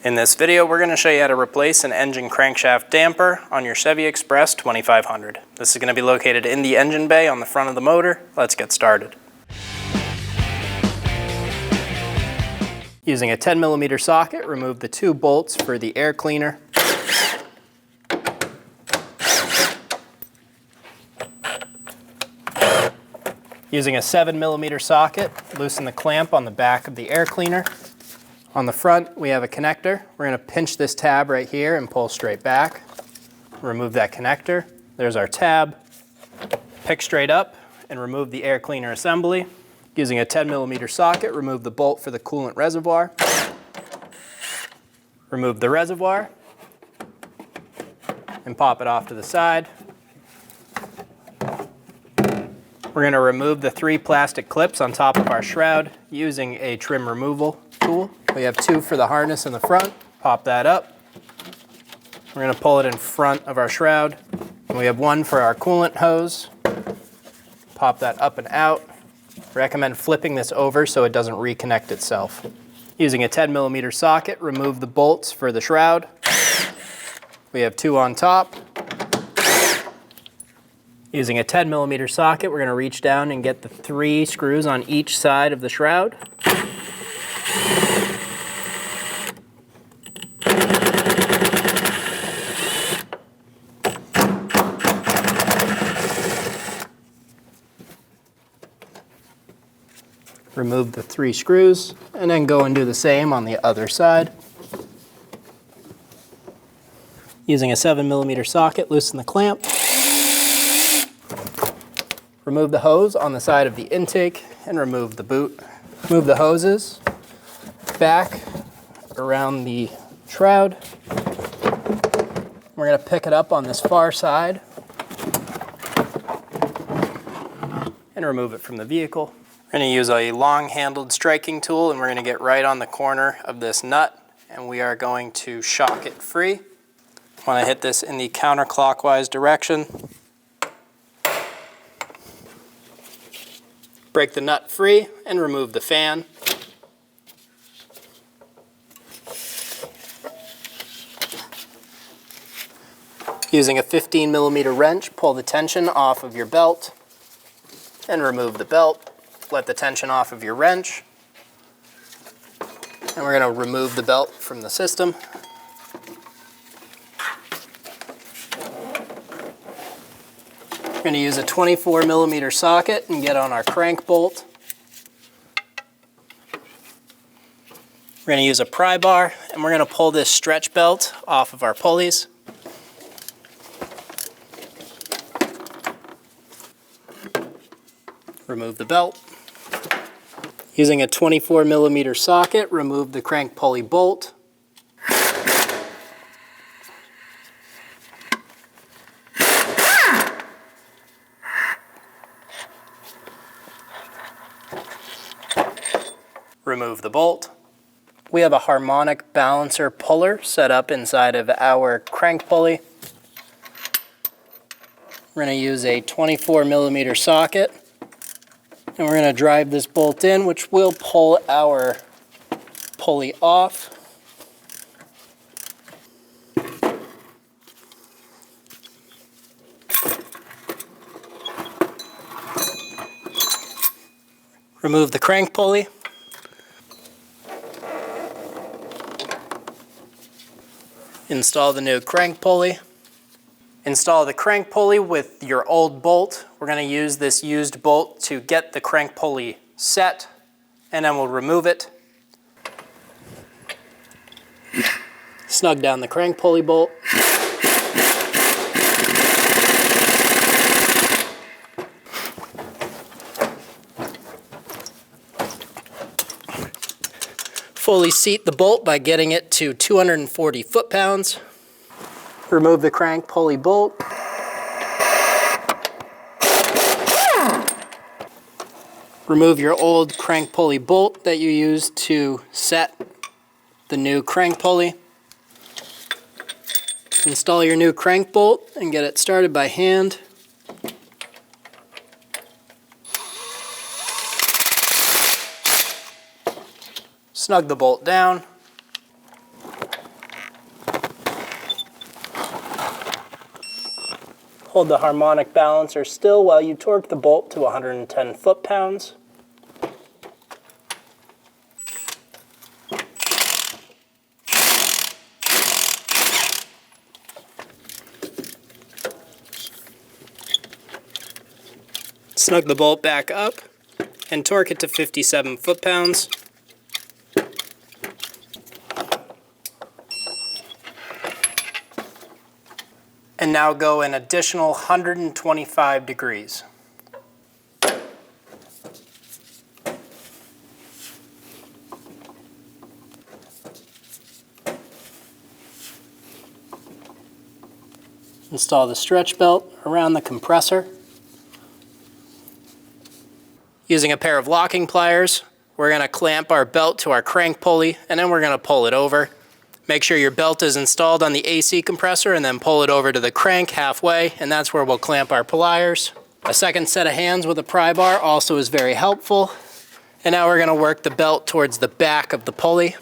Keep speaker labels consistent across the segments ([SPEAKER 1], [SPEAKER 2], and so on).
[SPEAKER 1] In this video, we're going to show you how to replace an engine crankshaft damper on your Chevy Express 2500. This is going to be located in the engine bay on the front of the motor. Let's get started. Using a 10mm socket, remove the 2 bolts for the air cleaner. Using a 7mm socket, loosen the clamp on the back of the air cleaner. On the front, we have a connector. We're going to pinch this tab right here and pull straight back. Remove that connector. There's our tab. Pick straight up and remove the air cleaner assembly. Using a 10mm socket, remove the bolt for the coolant reservoir. Remove the reservoir and pop it off to the side. We're going to remove the 3 plastic clips on top of our shroud using a trim removal tool. We have 2 for the harness in the front. Pop that up. We're going to pull it in front of our shroud. And we have 1 for our coolant hose. Pop that up and out. Recommend flipping this over so it doesn't reconnect itself. Using a 10mm socket, remove the bolts for the shroud. We have 2 on top. Using a 10mm socket, we're going to reach down and get the 3 screws on each side of the shroud. Remove the 3 screws and then go and do the same on the other side. Using a 7mm socket, loosen the clamp. Remove the hose on the side of the intake and remove the boot. Move the hoses back around the shroud. We're going to pick it up on this far side and remove it from the vehicle. We're going to use a long-handled striking tool and we're going to get right on the corner of this nut and we are going to shock it free. I want to hit this in the counterclockwise direction. Break the nut free and remove the fan. Using a 15mm wrench, pull the tension off of your belt and remove the belt. Let the tension off of your wrench. And we're going to remove the belt from the system. We're going to use a 24mm socket and get on our crank bolt. We're going to use a pry bar and we're going to pull this stretch belt off of our pulleys. Remove the belt. Using a 24mm socket, remove the crank pulley bolt. Remove the bolt. We have a harmonic balancer puller set up inside of our crank pulley. We're going to use a 24mm socket and we're going to drive this bolt in, which will pull our pulley off. Remove the crank pulley. Install the new crank pulley. Install the crank pulley with your old bolt. We're going to use this used bolt to get the crank pulley set, and then we'll remove it. Snug down the crank pulley bolt. Fully seat the bolt by getting it to 240 foot-pounds. Remove the crank pulley bolt. Remove your old crank pulley bolt that you used to set the new crank pulley. Install your new crank bolt and get it started by hand. Snug the bolt down. Hold the harmonic balancer still while you torque the bolt to 110 foot-pounds. Snug the bolt back up and torque it to 57 foot-pounds. And now go an additional 125 degrees. Install the stretch belt around the compressor. Using a pair of locking pliers, we're going to clamp our belt to our crank pulley, and then we're going to pull it over. Make sure your belt is installed on the AC compressor and then pull it over to the crank halfway, and that's where we'll clamp our pliers. A second set of hands with a pry bar also is very helpful. And now we're going to work the belt towards the back of the pulley.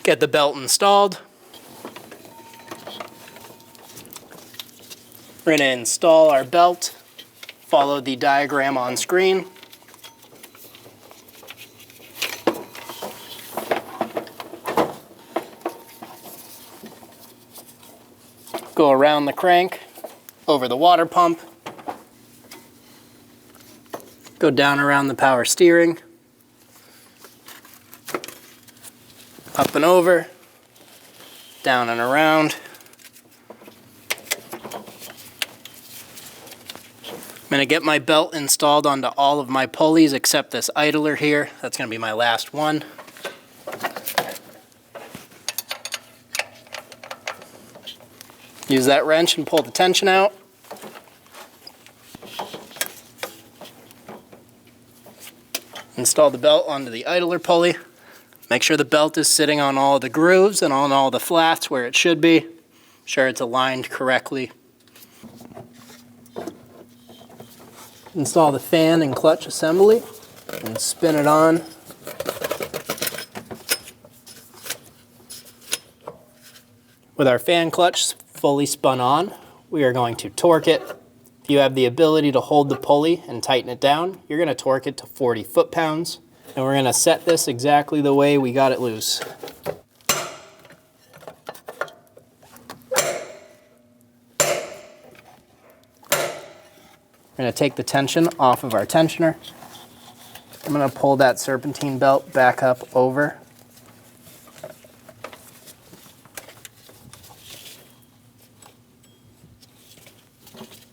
[SPEAKER 1] Get the belt installed. We're going to install our belt. Follow the diagram on screen. Go around the crank, over the water pump. Go down around the power steering. Up and over, down and around. I'm going to get my belt installed onto all of my pulleys except this idler here. That's going to be my last one. Use that wrench and pull the tension out. Install the belt onto the idler pulley. Make sure the belt is sitting on all the grooves and on all the flats where it should be. Sure it's aligned correctly. Install the fan and clutch assembly and spin it on. With our fan clutch fully spun on, we are going to torque it. If you have the ability to hold the pulley and tighten it down, you're going to torque it to 40 foot-pounds. And we're going to set this exactly the way we got it loose. We're going to take the tension off of our tensioner. I'm going to pull that serpentine belt back up over.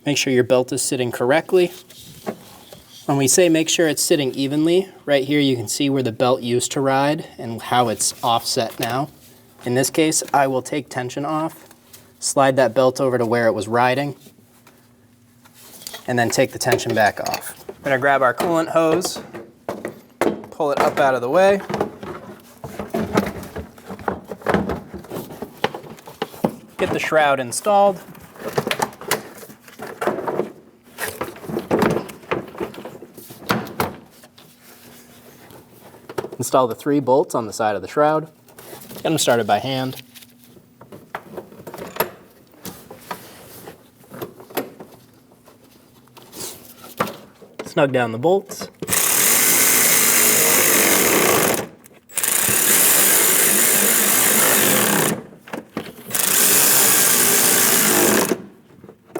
[SPEAKER 1] Make sure your belt is sitting correctly. When we say make sure it's sitting evenly, right here you can see where the belt used to ride and how it's offset now. In this case, I will take tension off, slide that belt over to where it was riding, and then take the tension back off. We're going to grab our coolant hose, pull it up out of the way. Get the shroud installed. Install the 3 bolts on the side of the shroud. Get them started by hand. Snug down the bolts.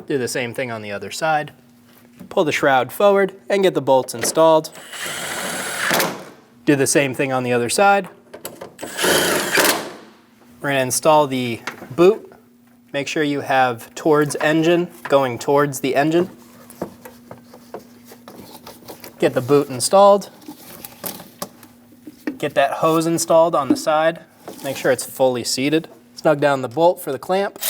[SPEAKER 1] Do the same thing on the other side. Pull the shroud forward and get the bolts installed. Do the same thing on the other side. We're going to install the boot. Make sure you have towards engine going towards the engine. Get the boot installed. Get that hose installed on the side. Make sure it's fully seated. Snug down the bolt for the clamp.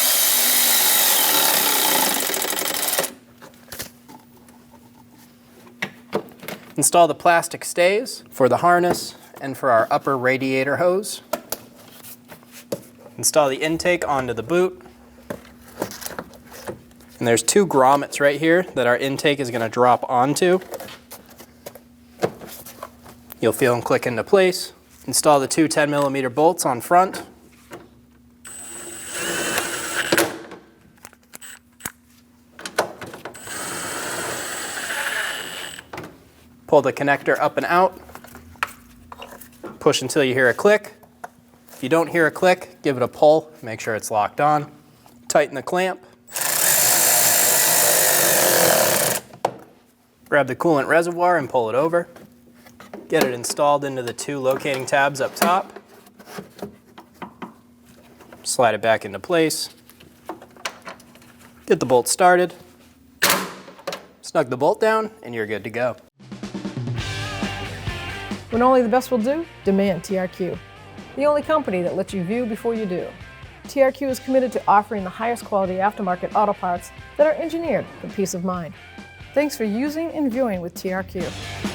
[SPEAKER 1] Install the plastic stays for the harness and for our upper radiator hose. Install the intake onto the boot. And there's 2 grommets right here that our intake is going to drop onto. You'll feel them click into place. Install the two 10mm bolts on front. Pull the connector up and out. Push until you hear a click. If you don't hear a click, give it a pull. Make sure it's locked on. Tighten the clamp. Grab the coolant reservoir and pull it over. Get it installed into the two locating tabs up top. Slide it back into place. Get the bolt started. Snug the bolt down and you're good to go.
[SPEAKER 2] When only the best will do, demand TRQ. The only company that lets you view before you do. TRQ is committed to offering the highest quality aftermarket auto parts that are engineered for peace of mind. Thanks for using and viewing with TRQ.